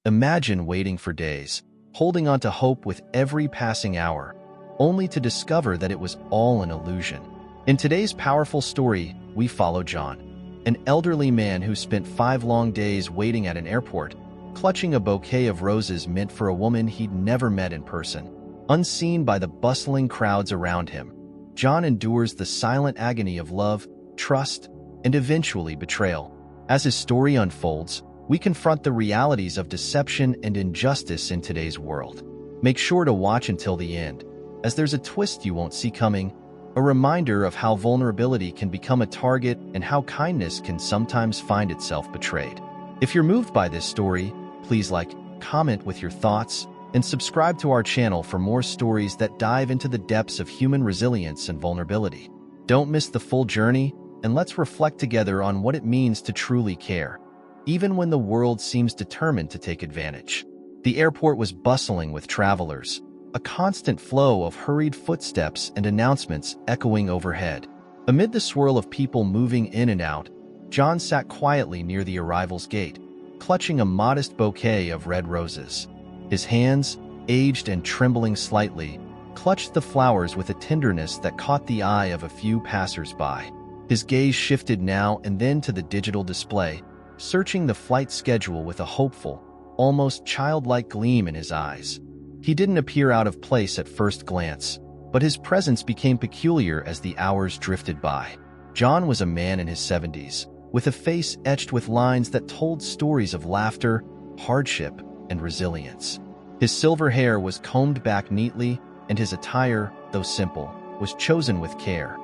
Imagine waiting for days, holding on to hope with every passing hour, only to discover that it was all an illusion. In today's powerful story, we follow John, an elderly man who spent 5 long days waiting at an airport, clutching a bouquet of roses meant for a woman he'd never met in person. Unseen by the bustling crowds around him, John endures the silent agony of love, trust, and eventually betrayal. As his story unfolds, we confront the realities of deception and injustice in today's world. Make sure to watch until the end, as there's a twist you won't see coming, a reminder of how vulnerability can become a target and how kindness can sometimes find itself betrayed. If you're moved by this story, please like, comment with your thoughts, and subscribe to our channel for more stories that dive into the depths of human resilience and vulnerability. Don't miss the full journey, and let's reflect together on what it means to truly care, even when the world seems determined to take advantage. The airport was bustling with travelers, a constant flow of hurried footsteps and announcements echoing overhead. Amid the swirl of people moving in and out, John sat quietly near the arrival's gate, clutching a modest bouquet of red roses. His hands, aged and trembling slightly, clutched the flowers with a tenderness that caught the eye of a few passers-by. His gaze shifted now and then to the digital display, searching the flight schedule with a hopeful, almost childlike gleam in his eyes. He didn't appear out of place at first glance, but his presence became peculiar as the hours drifted by. John was a man in his 70s, with a face etched with lines that told stories of laughter, hardship, and resilience. His silver hair was combed back neatly, and his attire, though simple, was chosen with care.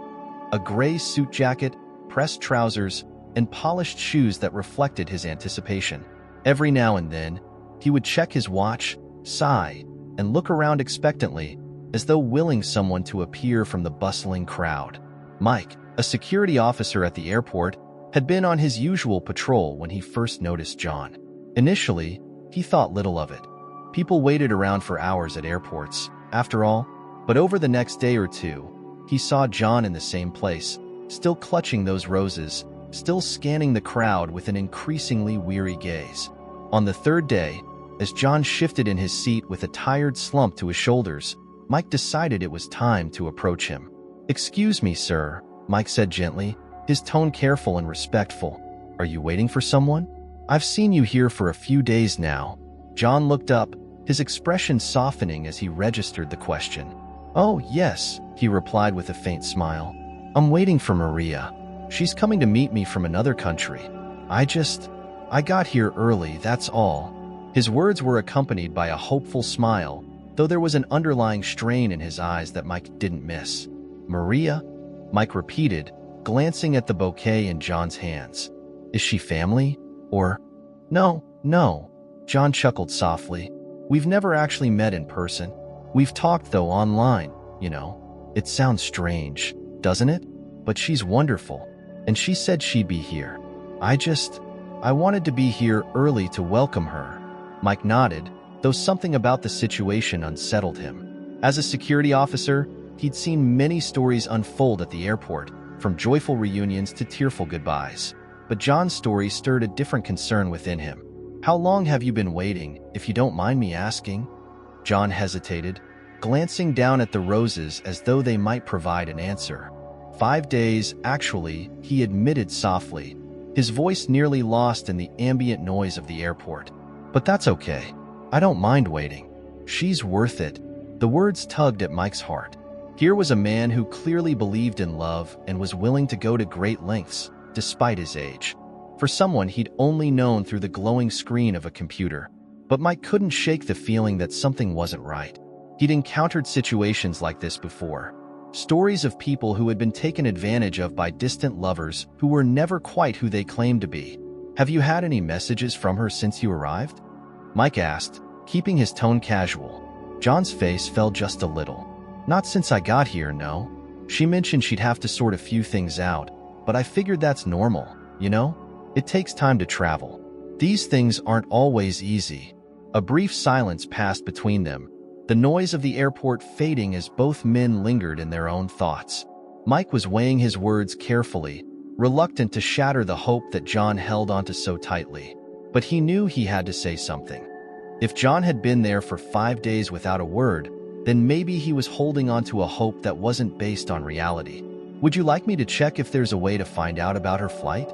A gray suit jacket, pressed trousers, and polished shoes that reflected his anticipation. Every now and then, he would check his watch, sigh, and look around expectantly, as though willing someone to appear from the bustling crowd. Mike, a security officer at the airport, had been on his usual patrol when he first noticed John. Initially, he thought little of it. People waited around for hours at airports, after all, but over the next day or two, he saw John in the same place, still clutching those roses, still scanning the crowd with an increasingly weary gaze. On the third day, as John shifted in his seat with a tired slump to his shoulders, Mike decided it was time to approach him. "Excuse me, sir," Mike said gently, his tone careful and respectful. "Are you waiting for someone? I've seen you here for a few days now." John looked up, his expression softening as he registered the question. "Oh, yes," he replied with a faint smile. "I'm waiting for Maria. She's coming to meet me from another country. I got here early, that's all." His words were accompanied by a hopeful smile, though there was an underlying strain in his eyes that Mike didn't miss. "Maria?" Mike repeated, glancing at the bouquet in John's hands. "Is she family? Or—" No. John chuckled softly. "We've never actually met in person. We've talked, though, online, you know. It sounds strange, doesn't it? But she's wonderful, and she said she'd be here. I wanted to be here early to welcome her." Mike nodded, though something about the situation unsettled him. As a security officer, he'd seen many stories unfold at the airport, from joyful reunions to tearful goodbyes. But John's story stirred a different concern within him. "How long have you been waiting, if you don't mind me asking?" John hesitated, glancing down at the roses as though they might provide an answer. 5 days, actually," he admitted softly, his voice nearly lost in the ambient noise of the airport. "But that's okay. I don't mind waiting. She's worth it." The words tugged at Mike's heart. Here was a man who clearly believed in love and was willing to go to great lengths, despite his age. For someone he'd only known through the glowing screen of a computer. But Mike couldn't shake the feeling that something wasn't right. He'd encountered situations like this before. Stories of people who had been taken advantage of by distant lovers who were never quite who they claimed to be. "Have you had any messages from her since you arrived?" Mike asked, keeping his tone casual. John's face fell just a little. "Not since I got here, no. She mentioned she'd have to sort a few things out, but I figured that's normal, you know? It takes time to travel. These things aren't always easy." A brief silence passed between them, the noise of the airport fading as both men lingered in their own thoughts. Mike was weighing his words carefully, reluctant to shatter the hope that John held onto so tightly. But he knew he had to say something. If John had been there for 5 days without a word, then maybe he was holding on to a hope that wasn't based on reality. Would you like me to check if there's a way to find out about her flight?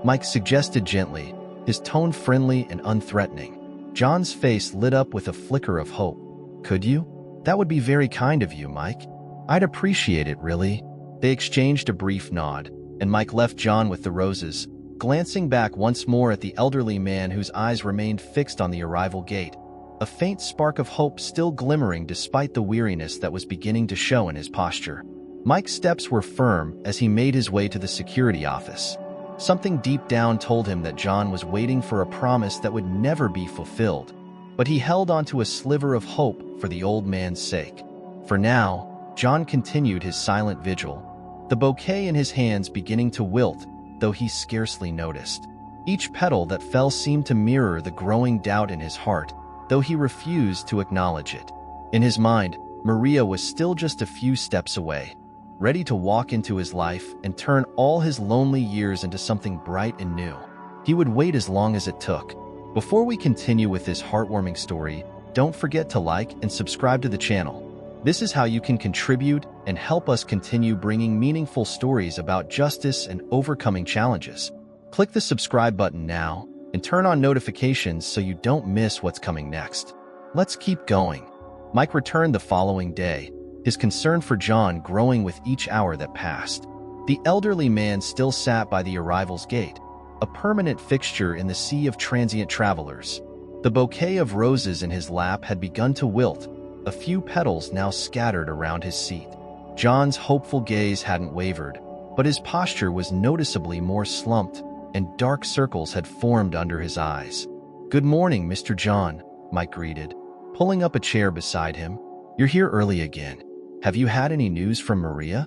Mike suggested gently, his tone friendly and unthreatening. John's face lit up with a flicker of hope. Could you? That would be very kind of you, Mike. I'd appreciate it, really. They exchanged a brief nod, and Mike left John with the roses, glancing back once more at the elderly man whose eyes remained fixed on the arrival gate, a faint spark of hope still glimmering despite the weariness that was beginning to show in his posture. Mike's steps were firm as he made his way to the security office. Something deep down told him that John was waiting for a promise that would never be fulfilled, but he held onto a sliver of hope for the old man's sake. For now, John continued his silent vigil, the bouquet in his hands beginning to wilt, though he scarcely noticed. Each petal that fell seemed to mirror the growing doubt in his heart, though he refused to acknowledge it. In his mind, Maria was still just a few steps away, ready to walk into his life and turn all his lonely years into something bright and new. He would wait as long as it took. Before we continue with this heartwarming story, don't forget to like and subscribe to the channel. This is how you can contribute and help us continue bringing meaningful stories about justice and overcoming challenges. Click the subscribe button now and turn on notifications so you don't miss what's coming next. Let's keep going. Mike returned the following day, his concern for John growing with each hour that passed. The elderly man still sat by the arrival's gate, a permanent fixture in the sea of transient travelers. The bouquet of roses in his lap had begun to wilt, a few petals now scattered around his seat. John's hopeful gaze hadn't wavered, but his posture was noticeably more slumped, and dark circles had formed under his eyes. "Good morning, Mr. John," Mike greeted, pulling up a chair beside him. "You're here early again. Have you had any news from Maria?"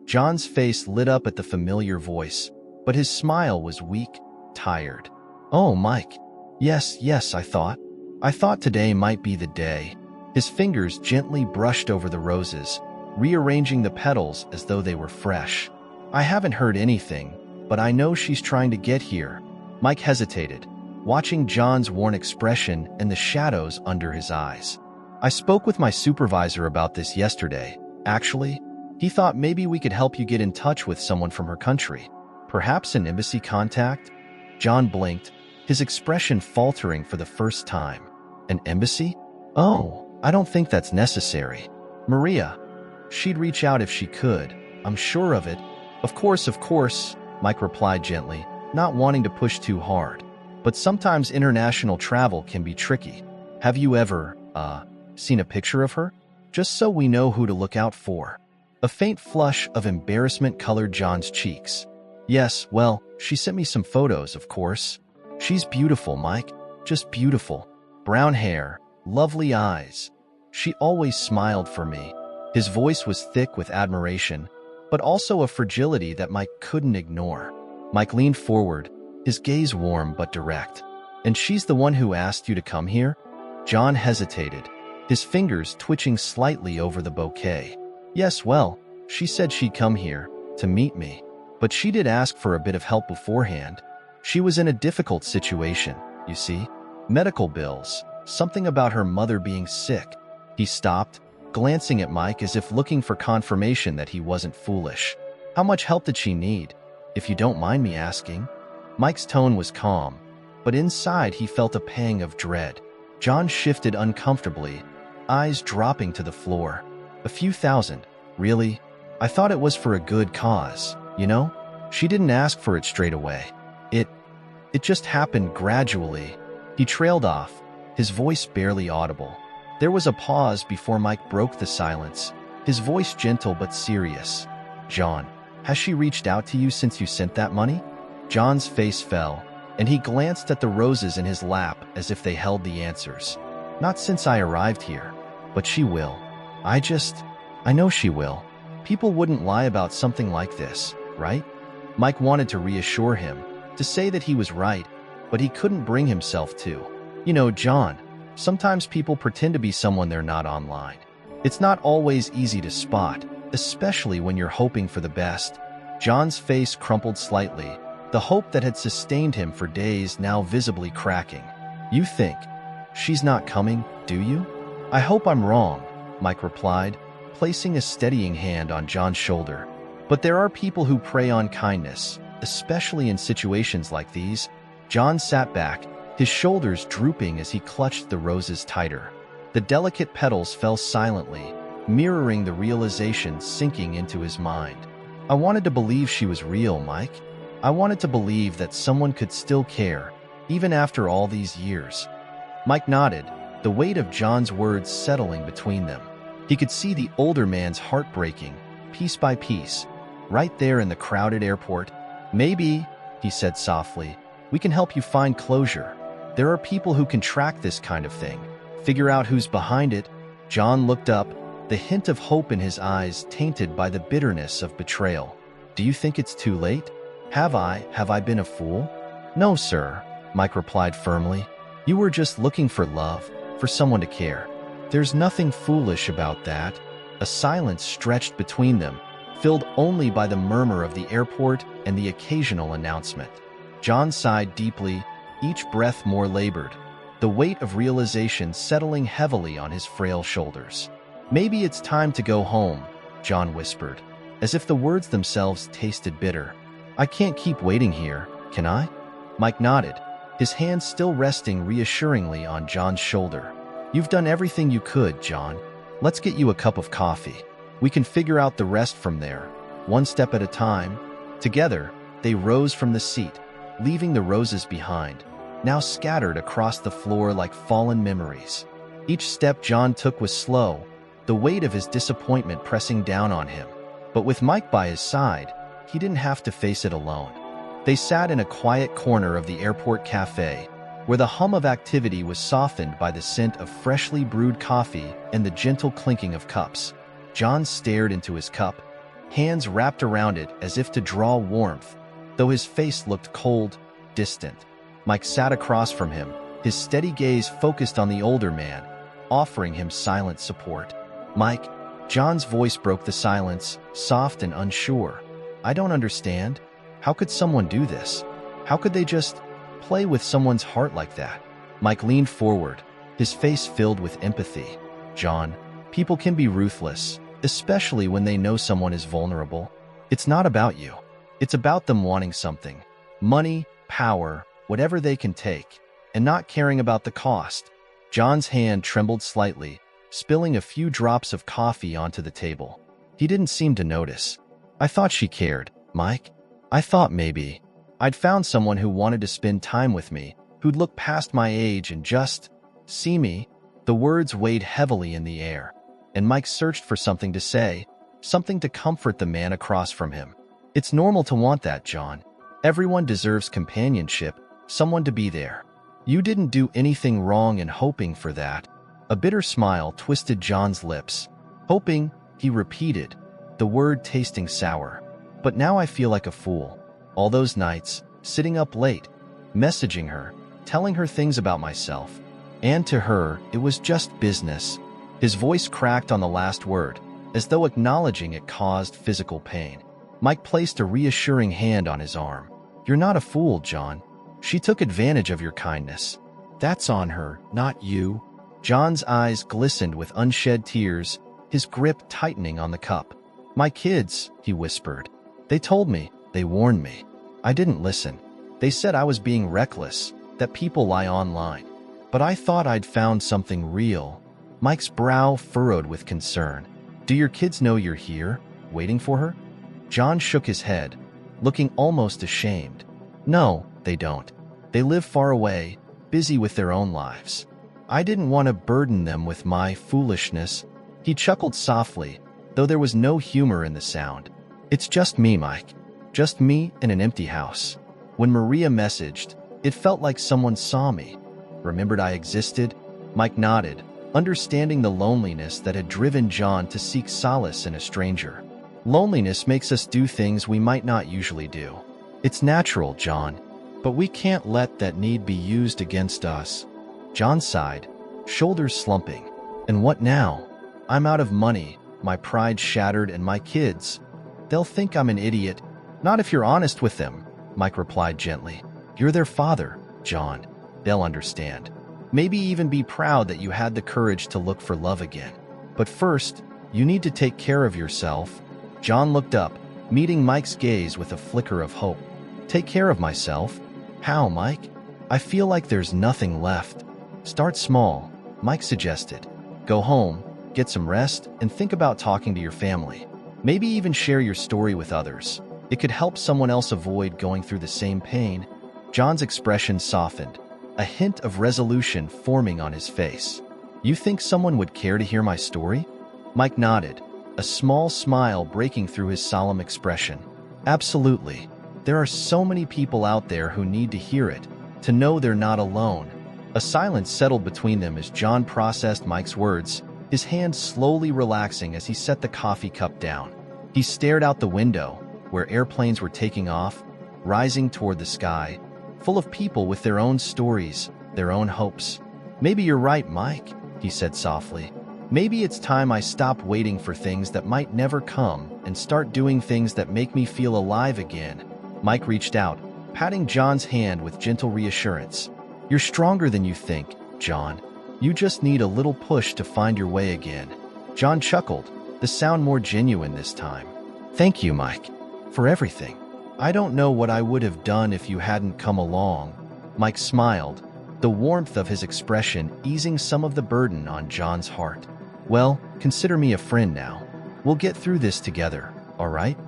John's face lit up at the familiar voice, but his smile was weak, tired. "Oh, Mike. Yes, I thought today might be the day." His fingers gently brushed over the roses, rearranging the petals as though they were fresh. "I haven't heard anything, but I know she's trying to get here." Mike hesitated, watching John's worn expression and the shadows under his eyes. "I spoke with my supervisor about this yesterday, actually. He thought maybe we could help you get in touch with someone from her country. Perhaps an embassy contact?" John blinked, his expression faltering for the first time. "An embassy? Oh, I don't think that's necessary. Maria, she'd reach out if she could. I'm sure of it." Of course, Mike replied gently, not wanting to push too hard. "But sometimes international travel can be tricky. Have you ever, seen a picture of her? Just so we know who to look out for." A faint flush of embarrassment colored John's cheeks. "Yes, well, she sent me some photos, of course. She's beautiful, Mike. Just beautiful. Brown hair, lovely eyes. She always smiled for me." His voice was thick with admiration, but also a fragility that Mike couldn't ignore. Mike leaned forward, his gaze warm but direct. "And she's the one who asked you to come here?" John hesitated, his fingers twitching slightly over the bouquet. "Yes, well, she said she'd come here to meet me, but she did ask for a bit of help beforehand. She was in a difficult situation, you see. Medical bills, something about her mother being sick." He stopped, glancing at Mike as if looking for confirmation that he wasn't foolish. "How much help did she need, if you don't mind me asking?" Mike's tone was calm, but inside he felt a pang of dread. John shifted uncomfortably, eyes dropping to the floor. "A few thousand, really? I thought it was for a good cause, you know? She didn't ask for it straight away. It just happened gradually." He trailed off, his voice barely audible. There was a pause before Mike broke the silence, his voice gentle but serious. "John, has she reached out to you since you sent that money?" John's face fell, and he glanced at the roses in his lap as if they held the answers. "Not since I arrived here, but she will. I know she will. People wouldn't lie about something like this, right?" Mike wanted to reassure him, to say that he was right, but he couldn't bring himself to. "You know, John, sometimes people pretend to be someone they're not online. It's not always easy to spot, especially when you're hoping for the best." John's face crumpled slightly, the hope that had sustained him for days now visibly cracking. "You think She's not coming, do you? I hope I'm wrong, Mike replied, placing a steadying hand on John's shoulder. But there are people who prey on kindness, especially in situations like these. John sat back, his shoulders drooping as he clutched the roses tighter. The delicate petals fell silently, mirroring the realization sinking into his mind. I wanted to believe she was real, Mike. I wanted to believe that someone could still care, even after all these years. Mike nodded, the weight of John's words settling between them. He could see the older man's heart breaking, piece by piece, right there in the crowded airport. Maybe, he said softly, we can help you find closure. There are people who can track this kind of thing, figure out who's behind it. John looked up, the hint of hope in his eyes tainted by the bitterness of betrayal. Do you think it's too late? Have I been a fool? No, sir, Mike replied firmly. You were just looking for love, for someone to care. There's nothing foolish about that. A silence stretched between them, filled only by the murmur of the airport and the occasional announcement. John sighed deeply, each breath more labored, the weight of realization settling heavily on his frail shoulders. Maybe it's time to go home, John whispered, as if the words themselves tasted bitter. I can't keep waiting here, can I? Mike nodded, his hand still resting reassuringly on John's shoulder. You've done everything you could, John. Let's get you a cup of coffee. We can figure out the rest from there, one step at a time. Together, they rose from the seat, leaving the roses behind, now scattered across the floor like fallen memories. Each step John took was slow, the weight of his disappointment pressing down on him. But with Mike by his side, he didn't have to face it alone. They sat in a quiet corner of the airport cafe, where the hum of activity was softened by the scent of freshly brewed coffee and the gentle clinking of cups. John stared into his cup, hands wrapped around it as if to draw warmth, though his face looked cold, distant. Mike sat across from him, his steady gaze focused on the older man, offering him silent support. Mike, John's voice broke the silence, soft and unsure. I don't understand. How could someone do this? How could they just play with someone's heart like that? Mike leaned forward, his face filled with empathy. John, people can be ruthless, especially when they know someone is vulnerable. It's not about you. It's about them wanting something. Money, power, whatever they can take, and not caring about the cost. John's hand trembled slightly, spilling a few drops of coffee onto the table. He didn't seem to notice. I thought she cared, Mike. I thought maybe I'd found someone who wanted to spend time with me, who'd look past my age and just see me. The words weighed heavily in the air, and Mike searched for something to say, something to comfort the man across from him. It's normal to want that, John. Everyone deserves companionship, someone to be there. You didn't do anything wrong in hoping for that. A bitter smile twisted John's lips. Hoping, he repeated, the word tasting sour. But now I feel like a fool. All those nights, sitting up late, messaging her, telling her things about myself. And to her, it was just business. His voice cracked on the last word, as though acknowledging it caused physical pain. Mike placed a reassuring hand on his arm. You're not a fool, John. She took advantage of your kindness. That's on her, not you. John's eyes glistened with unshed tears, his grip tightening on the cup. My kids, he whispered. They told me, they warned me. I didn't listen. They said I was being reckless, that people lie online. But I thought I'd found something real. Mike's brow furrowed with concern. Do your kids know you're here, waiting for her? John shook his head, looking almost ashamed. No, they don't. They live far away, busy with their own lives. I didn't want to burden them with my foolishness. He chuckled softly, though there was no humor in the sound. It's just me, Mike. Just me in an empty house. When Maria messaged, it felt like someone saw me. Remembered I existed? Mike nodded, understanding the loneliness that had driven John to seek solace in a stranger. Loneliness makes us do things we might not usually do. It's natural, John, but we can't let that need be used against us. John sighed, shoulders slumping. And what now? I'm out of money, my pride shattered, and my kids. They'll think I'm an idiot. Not if you're honest with them, Mike replied gently. You're their father, John. They'll understand. Maybe even be proud that you had the courage to look for love again. But first, you need to take care of yourself. John looked up, meeting Mike's gaze with a flicker of hope. Take care of myself? How, Mike? I feel like there's nothing left. Start small, Mike suggested. Go home, get some rest, and think about talking to your family. Maybe even share your story with others. It could help someone else avoid going through the same pain. John's expression softened, a hint of resolution forming on his face. You think someone would care to hear my story? Mike nodded, a small smile breaking through his solemn expression. Absolutely. There are so many people out there who need to hear it, to know they're not alone. A silence settled between them as John processed Mike's words, his hand slowly relaxing as he set the coffee cup down. He stared out the window, where airplanes were taking off, rising toward the sky, full of people with their own stories, their own hopes. Maybe you're right, Mike, he said softly. Maybe it's time I stop waiting for things that might never come and start doing things that make me feel alive again. Mike reached out, patting John's hand with gentle reassurance. You're stronger than you think, John. You just need a little push to find your way again. John chuckled, the sound more genuine this time. Thank you, Mike, for everything. I don't know what I would have done if you hadn't come along. Mike smiled, the warmth of his expression easing some of the burden on John's heart. Well, consider me a friend now. We'll get through this together, all right?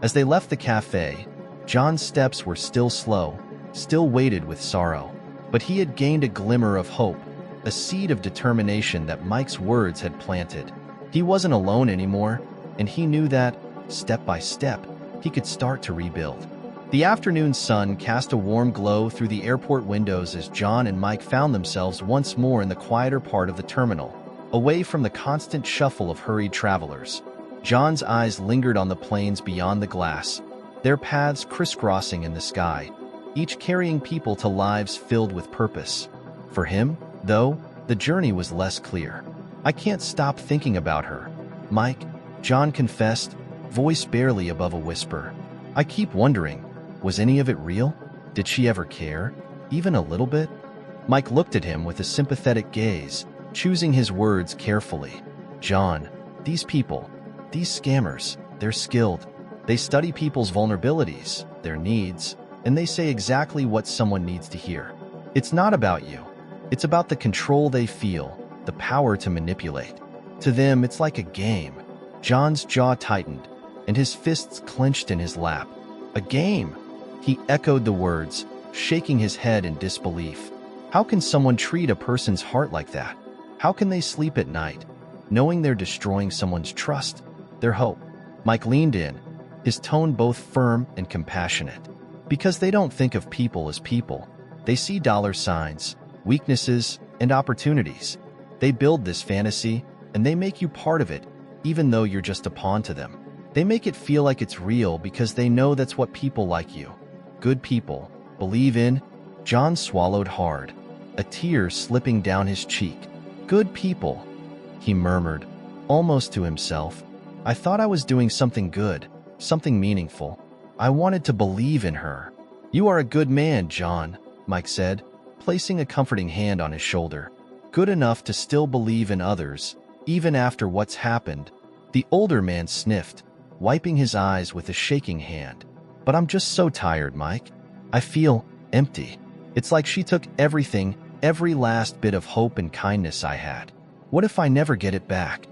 As they left the cafe, John's steps were still slow, still weighted with sorrow, but he had gained a glimmer of hope, a seed of determination that Mike's words had planted. He wasn't alone anymore, and he knew that, step by step, he could start to rebuild. The afternoon sun cast a warm glow through the airport windows as John and Mike found themselves once more in the quieter part of the terminal, away from the constant shuffle of hurried travelers. John's eyes lingered on the planes beyond the glass, their paths crisscrossing in the sky, each carrying people to lives filled with purpose. For him, though, the journey was less clear. I can't stop thinking about her, Mike, John confessed, voice barely above a whisper. I keep wondering, was any of it real? Did she ever care? Even a little bit? Mike looked at him with a sympathetic gaze, choosing his words carefully. John, these people, these scammers, they're skilled. They study people's vulnerabilities, their needs, and they say exactly what someone needs to hear. It's not about you. It's about the control they feel, the power to manipulate. To them, it's like a game. John's jaw tightened, and his fists clenched in his lap. A game? He echoed the words, shaking his head in disbelief. How can someone treat a person's heart like that? How can they sleep at night, knowing they're destroying someone's trust, their hope? Mike leaned in, his tone both firm and compassionate. Because they don't think of people as people. They see dollar signs, weaknesses, and opportunities. They build this fantasy, and they make you part of it, even though you're just a pawn to them. They make it feel like it's real because they know that's what people like you, good people, believe in. John swallowed hard, a tear slipping down his cheek. Good people, he murmured, almost to himself. I thought I was doing something good, something meaningful. I wanted to believe in her. You are a good man, John, Mike said, placing a comforting hand on his shoulder. Good enough to still believe in others, even after what's happened. The older man sniffed, wiping his eyes with a shaking hand. But I'm just so tired, Mike. I feel empty. It's like she took everything, every last bit of hope and kindness I had. What if I never get it back?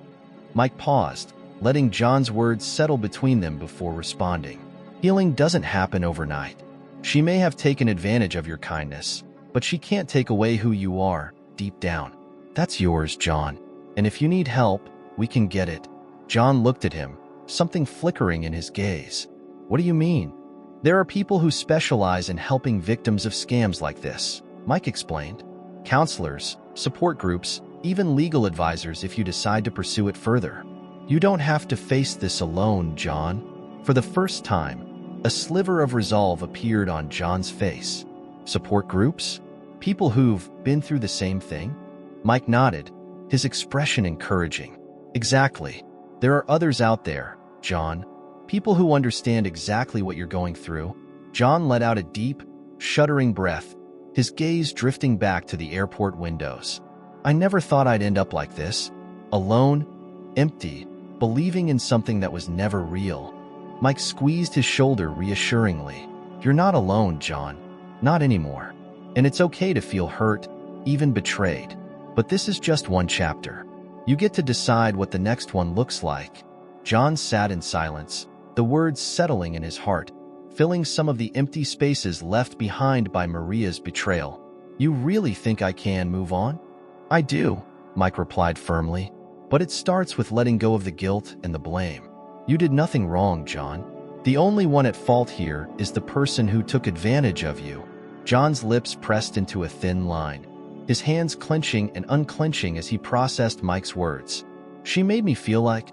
Mike paused, letting John's words settle between them before responding. Healing doesn't happen overnight. She may have taken advantage of your kindness, but she can't take away who you are, deep down. That's yours, John. And if you need help, we can get it. John looked at him, something flickering in his gaze. What do you mean? There are people who specialize in helping victims of scams like this, Mike explained. Counselors, support groups, even legal advisors if you decide to pursue it further. You don't have to face this alone, John. For the first time, a sliver of resolve appeared on John's face. Support groups? People who've been through the same thing? Mike nodded, his expression encouraging. Exactly. There are others out there, John. People who understand exactly what you're going through. John let out a deep, shuddering breath, his gaze drifting back to the airport windows. I never thought I'd end up like this. Alone, empty, believing in something that was never real. Mike squeezed his shoulder reassuringly. You're not alone, John. Not anymore. And it's okay to feel hurt, even betrayed. But this is just one chapter. You get to decide what the next one looks like. John sat in silence, the words settling in his heart, filling some of the empty spaces left behind by Maria's betrayal. You really think I can move on? I do, Mike replied firmly. But it starts with letting go of the guilt and the blame. You did nothing wrong, John. The only one at fault here is the person who took advantage of you. John's lips pressed into a thin line, his hands clenching and unclenching as he processed Mike's words. She made me feel like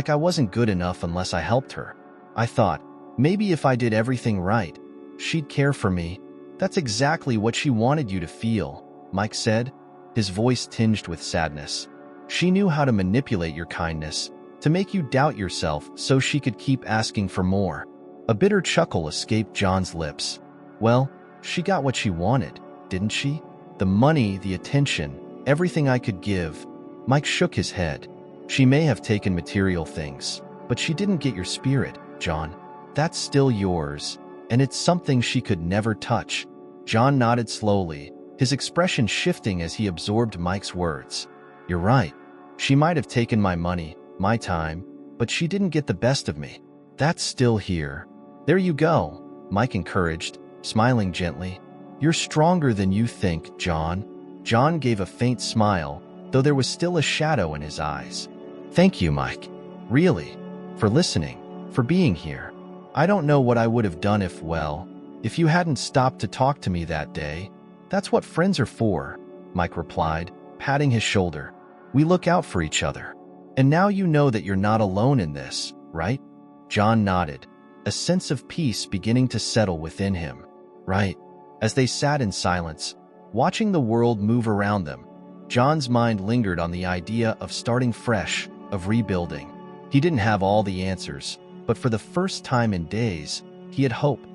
I wasn't good enough unless I helped her. I thought, maybe if I did everything right, she'd care for me. That's exactly what she wanted you to feel, Mike said, his voice tinged with sadness. She knew how to manipulate your kindness, to make you doubt yourself so she could keep asking for more. A bitter chuckle escaped John's lips. Well, she got what she wanted, didn't she? The money, the attention, everything I could give. Mike shook his head. She may have taken material things, but she didn't get your spirit, John. That's still yours, and it's something she could never touch. John nodded slowly, his expression shifting as he absorbed Mike's words. You're right. She might have taken my money, my time, but she didn't get the best of me. That's still here. There you go, Mike encouraged, smiling gently. You're stronger than you think, John. John gave a faint smile, though there was still a shadow in his eyes. Thank you, Mike. Really. For listening. For being here. I don't know what I would have done if you hadn't stopped to talk to me that day. That's what friends are for, Mike replied, patting his shoulder. We look out for each other. And now you know that you're not alone in this, right? John nodded, a sense of peace beginning to settle within him. Right. As they sat in silence, watching the world move around them, John's mind lingered on the idea of starting fresh, of rebuilding. He didn't have all the answers, but for the first time in days, he had hope.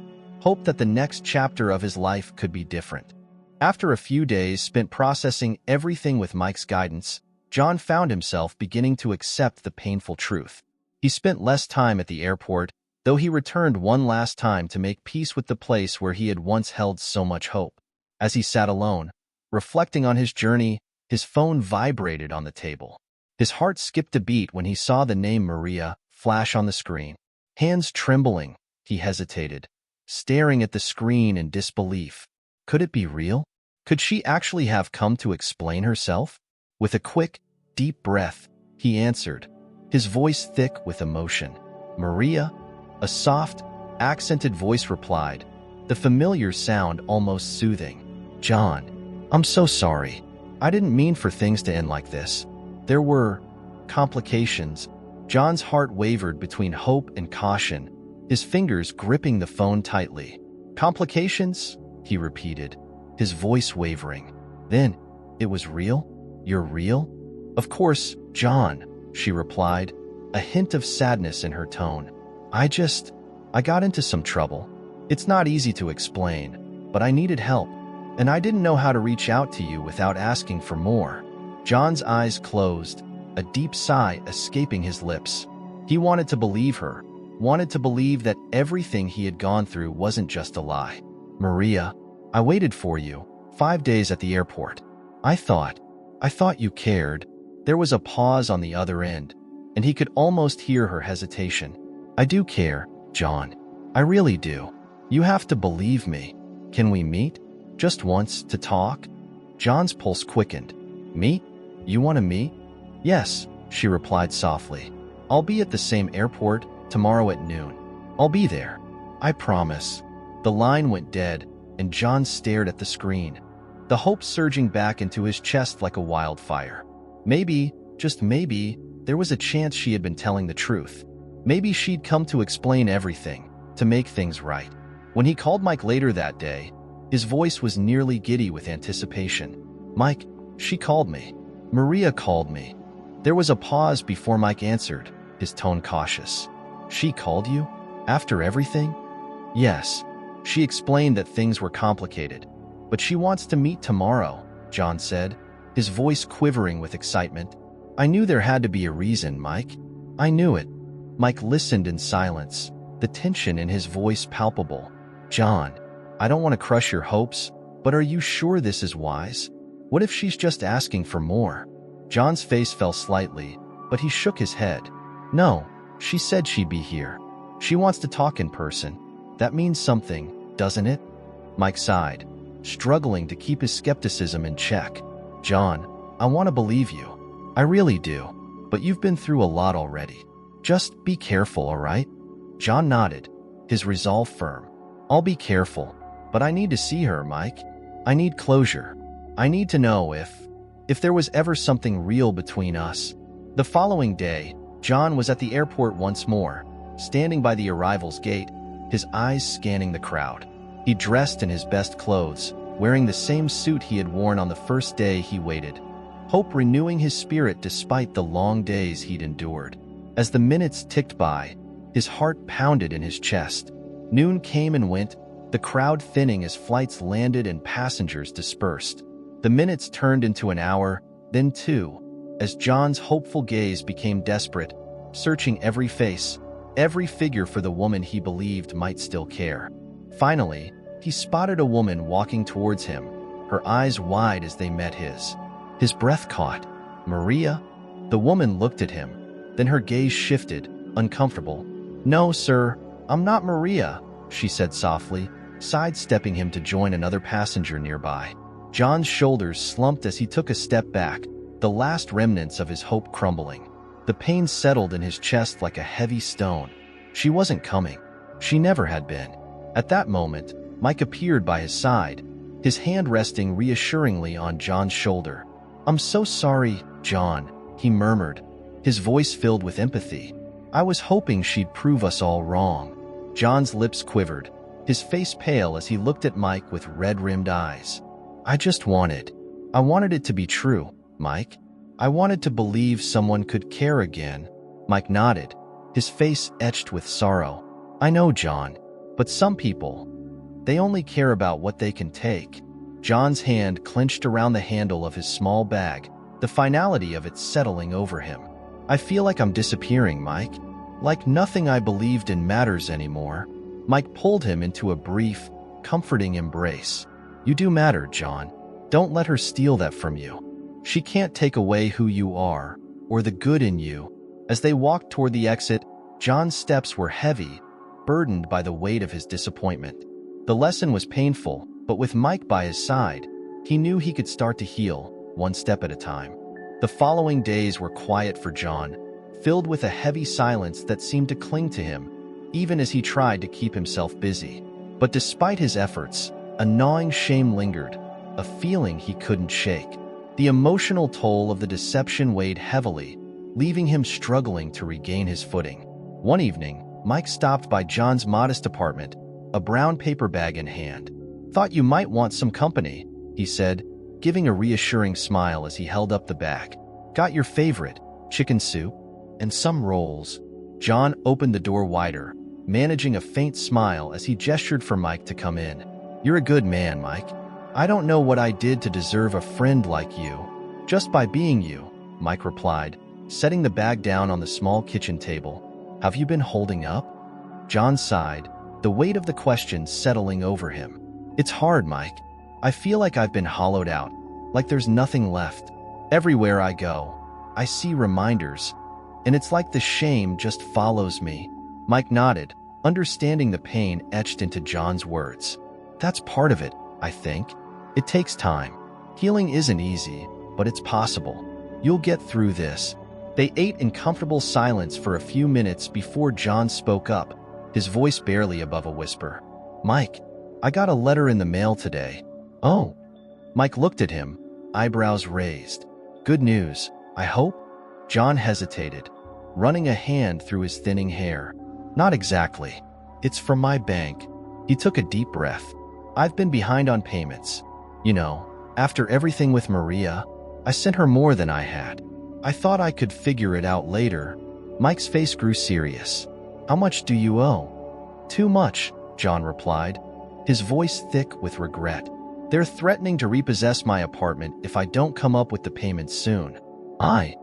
Hope that the next chapter of his life could be different. After a few days spent processing everything with Mike's guidance, John found himself beginning to accept the painful truth. He spent less time at the airport, though he returned one last time to make peace with the place where he had once held so much hope. As he sat alone, reflecting on his journey, his phone vibrated on the table. His heart skipped a beat when he saw the name Maria flash on the screen. Hands trembling, he hesitated, staring at the screen in disbelief. Could it be real? Could she actually have come to explain herself? With a quick, deep breath, he answered, his voice thick with emotion. Maria? A soft, accented voice replied, the familiar sound almost soothing. John, I'm so sorry. I didn't mean for things to end like this. There were complications. John's heart wavered between hope and caution, his fingers gripping the phone tightly. Complications? He repeated, his voice wavering. Then, it was real? You're real? Of course, John, she replied, a hint of sadness in her tone. I got into some trouble. It's not easy to explain, but I needed help, and I didn't know how to reach out to you without asking for more. John's eyes closed, a deep sigh escaping his lips. He wanted to believe her, wanted to believe that everything he had gone through wasn't just a lie. Maria, I waited for you, 5 days at the airport. I thought you cared. There was a pause on the other end, and he could almost hear her hesitation. I do care, John. I really do. You have to believe me. Can we meet? Just once, to talk? John's pulse quickened. Meet? You want to meet? Yes, she replied softly. I'll be at the same airport tomorrow at noon. I'll be there. I promise. The line went dead, and John stared at the screen, the hope surging back into his chest like a wildfire. Maybe, just maybe, there was a chance she had been telling the truth. Maybe she'd come to explain everything, to make things right. When he called Mike later that day, his voice was nearly giddy with anticipation. Mike, she called me. Maria called me. There was a pause before Mike answered, his tone cautious. She called you? After everything? Yes. She explained that things were complicated. But she wants to meet tomorrow, John said, his voice quivering with excitement. I knew there had to be a reason, Mike. I knew it. Mike listened in silence, the tension in his voice palpable. John, I don't want to crush your hopes, but are you sure this is wise? What if she's just asking for more? John's face fell slightly, but he shook his head. No, she said she'd be here. She wants to talk in person. That means something, doesn't it? Mike sighed, struggling to keep his skepticism in check. John, I want to believe you. I really do. But you've been through a lot already. Just be careful, all right? John nodded, his resolve firm. I'll be careful, but I need to see her, Mike. I need closure. I need to know if there was ever something real between us. The following day, John was at the airport once more, standing by the arrivals gate, his eyes scanning the crowd. He dressed in his best clothes, wearing the same suit he had worn on the first day he waited, hope renewing his spirit despite the long days he'd endured. As the minutes ticked by, his heart pounded in his chest. Noon came and went, the crowd thinning as flights landed and passengers dispersed. The minutes turned into an hour, then two, as John's hopeful gaze became desperate, searching every face, every figure for the woman he believed might still care. Finally, he spotted a woman walking towards him, her eyes wide as they met his. His breath caught. Maria? The woman looked at him, then her gaze shifted, uncomfortable. No, sir, I'm not Maria, she said softly, sidestepping him to join another passenger nearby. John's shoulders slumped as he took a step back, the last remnants of his hope crumbling. The pain settled in his chest like a heavy stone. She wasn't coming. She never had been. At that moment, Mike appeared by his side, his hand resting reassuringly on John's shoulder. I'm so sorry, John, he murmured, his voice filled with empathy. I was hoping she'd prove us all wrong. John's lips quivered, his face pale as he looked at Mike with red-rimmed eyes. I wanted it to be true, Mike. I wanted to believe someone could care again. Mike nodded, his face etched with sorrow. I know, John, but some people, they only care about what they can take. John's hand clenched around the handle of his small bag, the finality of it settling over him. I feel like I'm disappearing, Mike. Like nothing I believed in matters anymore. Mike pulled him into a brief, comforting embrace. You do matter, John. Don't let her steal that from you. She can't take away who you are, or the good in you. As they walked toward the exit, John's steps were heavy, burdened by the weight of his disappointment. The lesson was painful, but with Mike by his side, he knew he could start to heal, one step at a time. The following days were quiet for John, filled with a heavy silence that seemed to cling to him, even as he tried to keep himself busy. But despite his efforts, a gnawing shame lingered, a feeling he couldn't shake. The emotional toll of the deception weighed heavily, leaving him struggling to regain his footing. One evening, Mike stopped by John's modest apartment, a brown paper bag in hand. Thought you might want some company, he said, giving a reassuring smile as he held up the bag. Got your favorite, chicken soup, and some rolls. John opened the door wider, managing a faint smile as he gestured for Mike to come in. You're a good man, Mike. I don't know what I did to deserve a friend like you. Just by being you, Mike replied, setting the bag down on the small kitchen table. Have you been holding up? John sighed, the weight of the question settling over him. It's hard, Mike. I feel like I've been hollowed out, like there's nothing left. Everywhere I go, I see reminders, and it's like the shame just follows me. Mike nodded, understanding the pain etched into John's words. That's part of it, I think. It takes time. Healing isn't easy, but it's possible. You'll get through this. They ate in comfortable silence for a few minutes before John spoke up, his voice barely above a whisper. Mike, I got a letter in the mail today. Oh. Mike looked at him, eyebrows raised. Good news, I hope? John hesitated, running a hand through his thinning hair. Not exactly. It's from my bank. He took a deep breath. I've been behind on payments. You know, after everything with Maria, I sent her more than I had. I thought I could figure it out later. Mike's face grew serious. How much do you owe? Too much, John replied, his voice thick with regret. They're threatening to repossess my apartment if I don't come up with the payment soon. I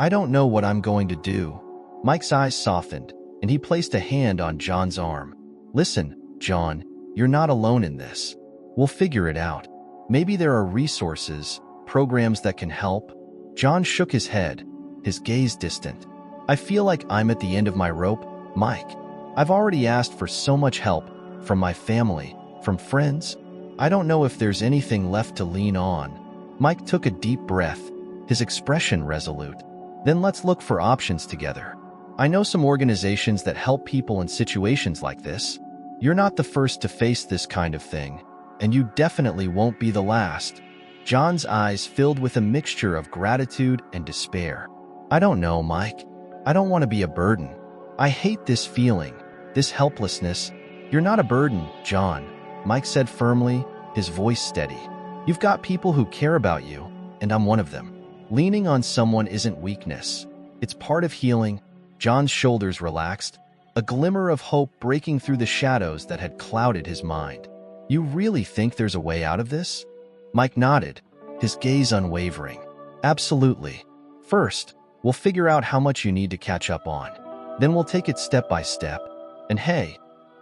don't know what I'm going to do. Mike's eyes softened, and he placed a hand on John's arm. Listen, John, you're not alone in this. We'll figure it out. Maybe there are resources, programs that can help. John shook his head, his gaze distant. I feel like I'm at the end of my rope, Mike. I've already asked for so much help, from my family, from friends. I don't know if there's anything left to lean on. Mike took a deep breath, his expression resolute. Then let's look for options together. I know some organizations that help people in situations like this. You're not the first to face this kind of thing, and you definitely won't be the last. John's eyes filled with a mixture of gratitude and despair. I don't know, Mike. I don't want to be a burden. I hate this feeling, this helplessness. You're not a burden, John, Mike said firmly, his voice steady. You've got people who care about you, and I'm one of them. Leaning on someone isn't weakness. It's part of healing. John's shoulders relaxed, a glimmer of hope breaking through the shadows that had clouded his mind. You really think there's a way out of this? Mike nodded, his gaze unwavering. Absolutely. First, we'll figure out how much you need to catch up on. Then we'll take it step by step. And hey,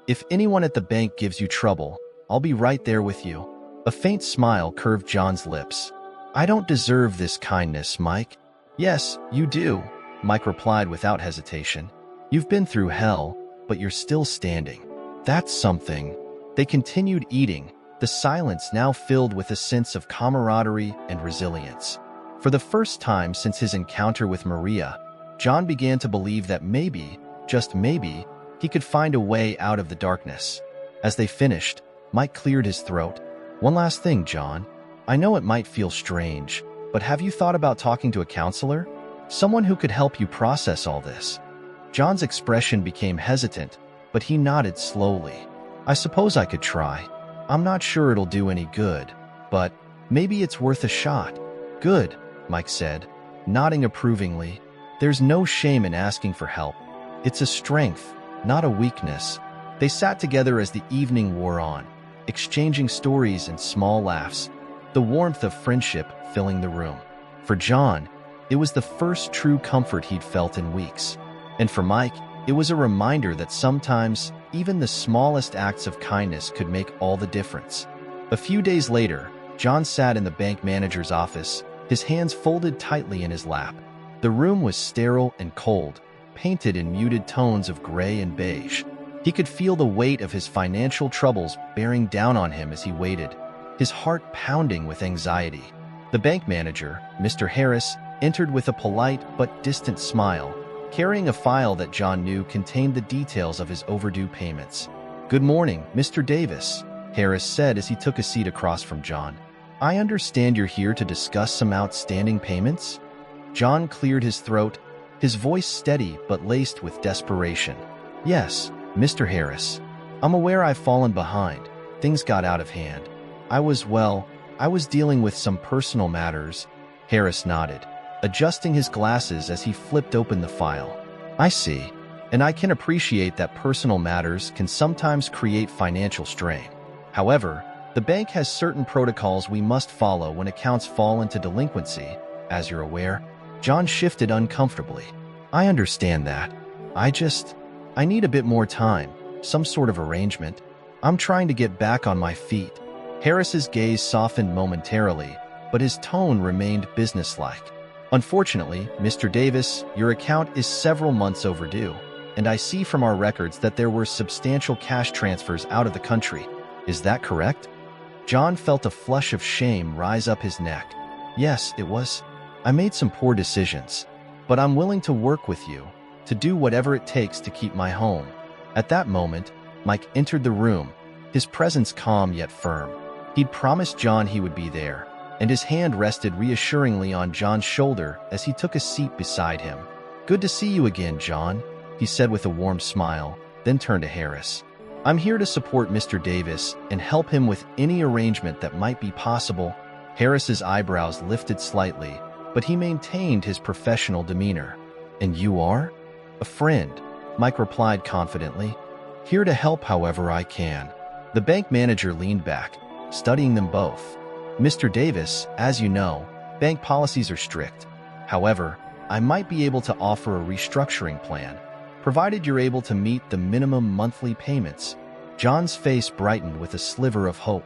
if anyone at the bank gives you trouble, I'll be right there with you. A faint smile curved John's lips. I don't deserve this kindness, Mike. Yes, you do, Mike replied without hesitation. You've been through hell, but you're still standing. That's something. They continued eating, the silence now filled with a sense of camaraderie and resilience. For the first time since his encounter with Maria, John began to believe that maybe, just maybe, he could find a way out of the darkness. As they finished, Mike cleared his throat. One last thing, John. I know it might feel strange, but have you thought about talking to a counselor? Someone who could help you process all this? John's expression became hesitant, but he nodded slowly. I suppose I could try. I'm not sure it'll do any good, but maybe it's worth a shot. Good, Mike said, nodding approvingly. There's no shame in asking for help. It's a strength, not a weakness. They sat together as the evening wore on, exchanging stories and small laughs, the warmth of friendship filling the room. For John, it was the first true comfort he'd felt in weeks. And for Mike, it was a reminder that sometimes even the smallest acts of kindness could make all the difference. A few days later, John sat in the bank manager's office, his hands folded tightly in his lap. The room was sterile and cold, painted in muted tones of gray and beige. He could feel the weight of his financial troubles bearing down on him as he waited, his heart pounding with anxiety. The bank manager, Mr. Harris, entered with a polite but distant smile, carrying a file that John knew contained the details of his overdue payments. Good morning, Mr. Davis, Harris said as he took a seat across from John. I understand you're here to discuss some outstanding payments? John cleared his throat, his voice steady but laced with desperation. Yes, Mr. Harris. I'm aware I've fallen behind. Things got out of hand. I was dealing with some personal matters. Harris nodded, adjusting his glasses as he flipped open the file. I see, and I can appreciate that personal matters can sometimes create financial strain. However, the bank has certain protocols we must follow when accounts fall into delinquency, as you're aware. John shifted uncomfortably. I understand that. I need a bit more time, some sort of arrangement. I'm trying to get back on my feet. Harris's gaze softened momentarily, but his tone remained businesslike. Unfortunately, Mr. Davis, your account is several months overdue, and I see from our records that there were substantial cash transfers out of the country. Is that correct? John felt a flush of shame rise up his neck. Yes, it was. I made some poor decisions, but I'm willing to work with you, to do whatever it takes to keep my home. At that moment, Mike entered the room, his presence calm yet firm. He'd promised John he would be there, and his hand rested reassuringly on John's shoulder as he took a seat beside him. Good to see you again, John, he said with a warm smile, then turned to Harris. I'm here to support Mr. Davis and help him with any arrangement that might be possible. Harris's eyebrows lifted slightly, but he maintained his professional demeanor. And you are? A friend, Mike replied confidently. Here to help however I can. The bank manager leaned back, studying them both. Mr. Davis, as you know, bank policies are strict. However, I might be able to offer a restructuring plan, provided you're able to meet the minimum monthly payments. John's face brightened with a sliver of hope.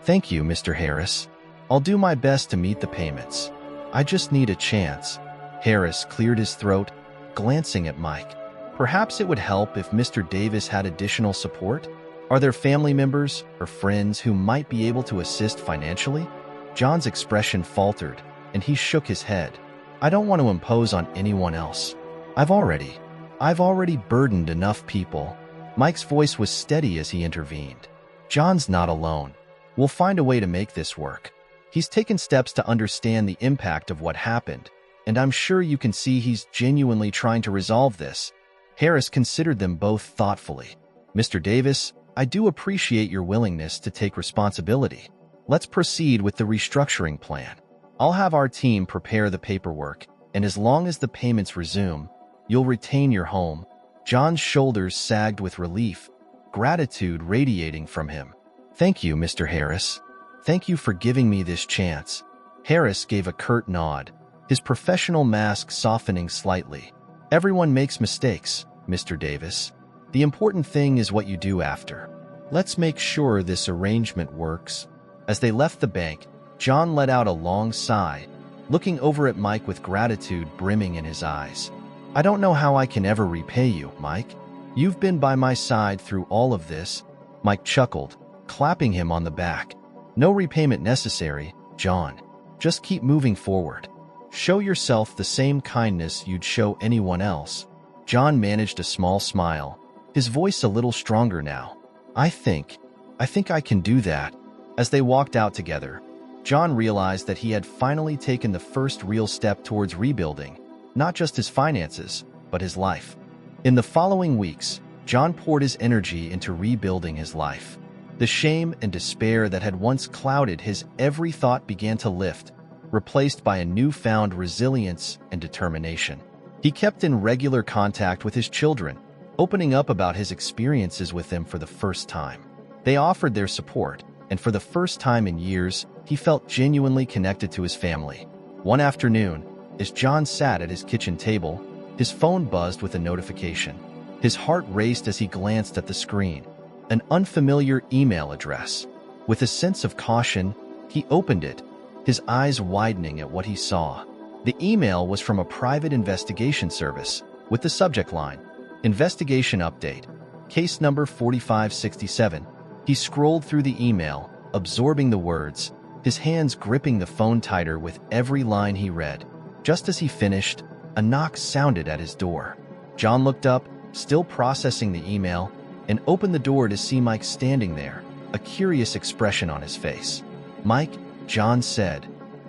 Thank you, Mr. Harris. I'll do my best to meet the payments. I just need a chance. Harris cleared his throat, glancing at Mike. Perhaps it would help if Mr. Davis had additional support? Are there family members or friends who might be able to assist financially? John's expression faltered, and he shook his head. I don't want to impose on anyone else. I've already burdened enough people. Mike's voice was steady as he intervened. John's not alone. We'll find a way to make this work. He's taken steps to understand the impact of what happened, and I'm sure you can see he's genuinely trying to resolve this. Harris considered them both thoughtfully. Mr. Davis, I do appreciate your willingness to take responsibility. Let's proceed with the restructuring plan. I'll have our team prepare the paperwork, and as long as the payments resume, you'll retain your home. John's shoulders sagged with relief, gratitude radiating from him. Thank you, Mr. Harris. Thank you for giving me this chance. Harris gave a curt nod, his professional mask softening slightly. Everyone makes mistakes, Mr. Davis. The important thing is what you do after. Let's make sure this arrangement works. As they left the bank, John let out a long sigh, looking over at Mike with gratitude brimming in his eyes. I don't know how I can ever repay you, Mike. You've been by my side through all of this. Mike chuckled, clapping him on the back. No repayment necessary, John. Just keep moving forward. Show yourself the same kindness you'd show anyone else. John managed a small smile, his voice a little stronger now. I think I can do that. As they walked out together, John realized that he had finally taken the first real step towards rebuilding, not just his finances, but his life. In the following weeks, John poured his energy into rebuilding his life. The shame and despair that had once clouded his every thought began to lift, replaced by a newfound resilience and determination. He kept in regular contact with his children, opening up about his experiences with them for the first time. They offered their support, and for the first time in years, he felt genuinely connected to his family. One afternoon, as John sat at his kitchen table, his phone buzzed with a notification. His heart raced as he glanced at the screen. An unfamiliar email address. With a sense of caution, he opened it, his eyes widening at what he saw. The email was from a private investigation service, with the subject line, Investigation Update, Case Number 4567. He scrolled through the email, absorbing the words, his hands gripping the phone tighter with every line he read. Just as he finished, a knock sounded at his door. John looked up, still processing the email, and opened the door to see Mike standing there, a curious expression on his face. Mike, John said,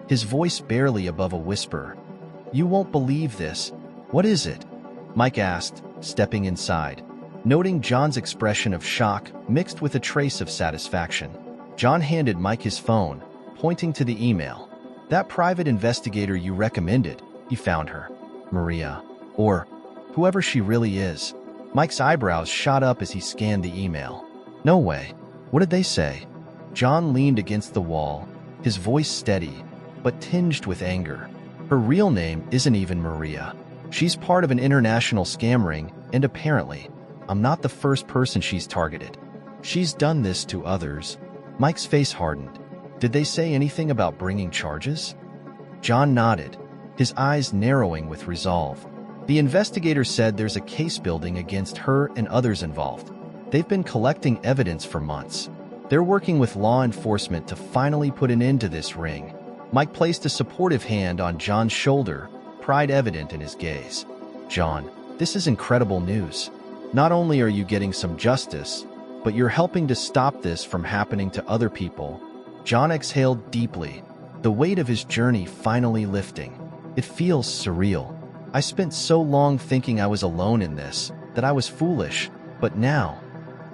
his voice barely above a whisper. You won't believe this. What is it? Mike asked, stepping inside, noting John's expression of shock mixed with a trace of satisfaction. John handed Mike his phone, pointing to the email. That private investigator you recommended, he found her. Maria. Or whoever she really is. Mike's eyebrows shot up as he scanned the email. No way. What did they say? John leaned against the wall, his voice steady, but tinged with anger. Her real name isn't even Maria. She's part of an international scam ring, and apparently, I'm not the first person she's targeted. She's done this to others. Mike's face hardened. Did they say anything about bringing charges? John nodded, his eyes narrowing with resolve. The investigator said there's a case building against her and others involved. They've been collecting evidence for months. They're working with law enforcement to finally put an end to this ring. Mike placed a supportive hand on John's shoulder, pride evident in his gaze. John, this is incredible news. Not only are you getting some justice, but you're helping to stop this from happening to other people. John exhaled deeply, the weight of his journey finally lifting. It feels surreal. I spent so long thinking I was alone in this, that I was foolish, but now,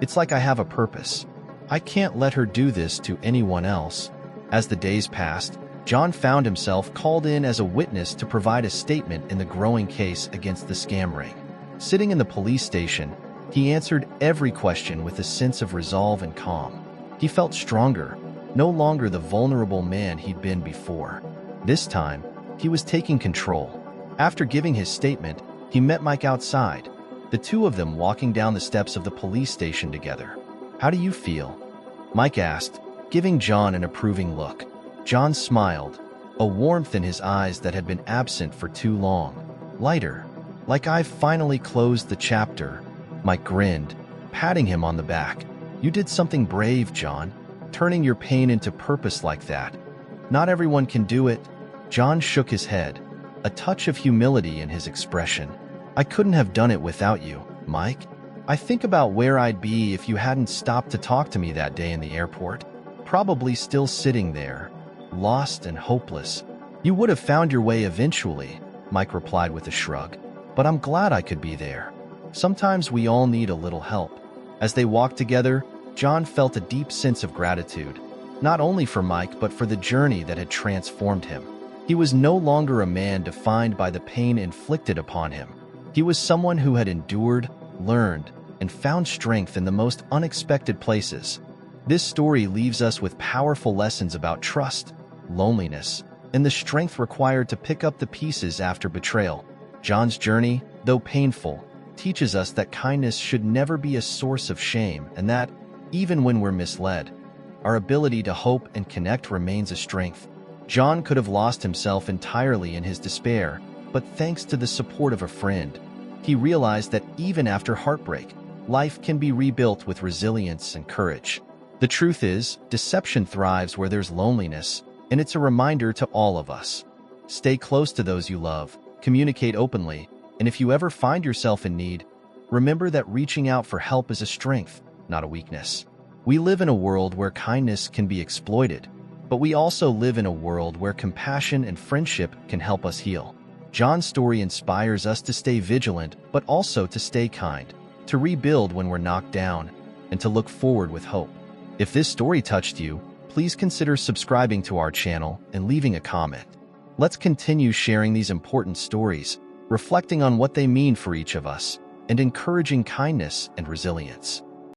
it's like I have a purpose. I can't let her do this to anyone else. As the days passed, John found himself called in as a witness to provide a statement in the growing case against the scam ring. Sitting in the police station, he answered every question with a sense of resolve and calm. He felt stronger, no longer the vulnerable man he'd been before. This time, he was taking control. After giving his statement, he met Mike outside, the two of them walking down the steps of the police station together. "How do you feel?" Mike asked, giving John an approving look. John smiled, a warmth in his eyes that had been absent for too long. "Lighter. Like I've finally closed the chapter." Mike grinned, patting him on the back. "You did something brave, John, turning your pain into purpose like that. Not everyone can do it." John shook his head, a touch of humility in his expression. "I couldn't have done it without you, Mike. I think about where I'd be if you hadn't stopped to talk to me that day in the airport. Probably still sitting there, lost and hopeless." "You would have found your way eventually," Mike replied with a shrug. "But I'm glad I could be there. Sometimes we all need a little help." As they walked together, John felt a deep sense of gratitude, not only for Mike but for the journey that had transformed him. He was no longer a man defined by the pain inflicted upon him. He was someone who had endured, learned, and found strength in the most unexpected places. This story leaves us with powerful lessons about trust, loneliness, and the strength required to pick up the pieces after betrayal. John's journey, though painful, teaches us that kindness should never be a source of shame and that, even when we're misled, our ability to hope and connect remains a strength. John could have lost himself entirely in his despair, but thanks to the support of a friend, he realized that even after heartbreak, life can be rebuilt with resilience and courage. The truth is, deception thrives where there's loneliness, and it's a reminder to all of us. Stay close to those you love, communicate openly, and if you ever find yourself in need, remember that reaching out for help is a strength, not a weakness. We live in a world where kindness can be exploited, but we also live in a world where compassion and friendship can help us heal. John's story inspires us to stay vigilant, but also to stay kind, to rebuild when we're knocked down, and to look forward with hope. If this story touched you, please consider subscribing to our channel and leaving a comment. Let's continue sharing these important stories, reflecting on what they mean for each of us, and encouraging kindness and resilience.